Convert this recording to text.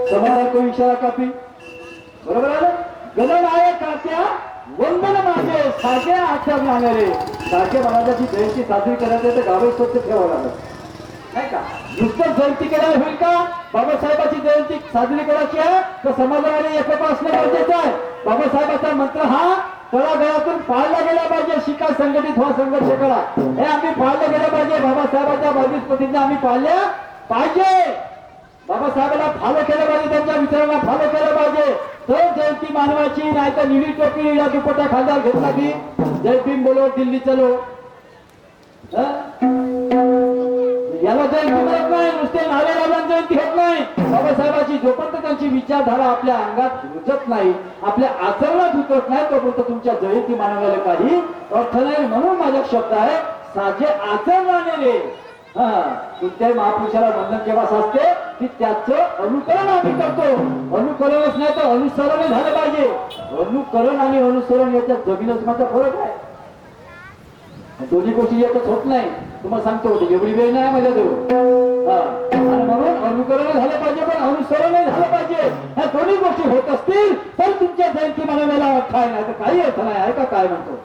समाधान को इशारा कापी बरोबर आहे. गलन आहे कात्या वंदन माझे सागे आठ्या रे सागे महाराजाची जयंती साजरी करायची तर गावे स्वच्छ ठेवावं लागत नाही का. नुसतं जयंती केल्यावर होईल का. बाबासाहेबांची जयंती साजरी करायची आहे तर समाजाने एकत्र असणं गरजेचं आहे. बाबासाहेबांचा मंत्र हा तळागाळातून पाळला गेला पाहिजे. शिका संघटित व्हा संघर्ष करा हे आम्ही पाळलं गेलं पाहिजे. बाबासाहेबांच्या 22 प्रतिज्ञा आम्ही पाळल्या पाहिजे. बाबासाहेबांना फॉलो केलं पाहिजे. त्यांच्या विचारांना फॉलो केलं पाहिजे. तर जयंती मानवाची नाही तर निळी टोपी या दुपट्टा खांद्यावर घेतला की जय भीम बोलो दिल्ली चलो. याला जयंती म्हणत नाही. नुसते नावेला जयंती होत नाही. बाबासाहेबांची जोपर्यंत त्यांची विचारधारा आपल्या अंगात रुजत नाही आपल्या आचरणात उतरत नाही तोपर्यंत तुमच्या जयंती मानवायला काही अर्थ नाही. म्हणून माझा शब्द आहे साजे आचरणाने रे. कोणत्याही महापुरुषाला वंदन केव्हा साजते की त्याचं अनुकरण आम्ही करतो. अनुकरणच नाही तर अनुसरण झालं पाहिजे. अनुकरण आणि अनुसरण याच्यात जमीनच माझा फरक आहे. दोन्ही गोष्टी एकच होत नाही. तुम्हाला सांगतो होते एवढी वेळ नाही माझ्याजवळ. आणि म्हणून अनुकरण झालं पाहिजे पण अनुसरण झालं पाहिजे. ह्या दोन्ही गोष्टी होत असतील तर तुमच्या जयंती मानवायला अर्थ आहे नाही तर काही अर्थ नाही आहे का काय म्हणतो.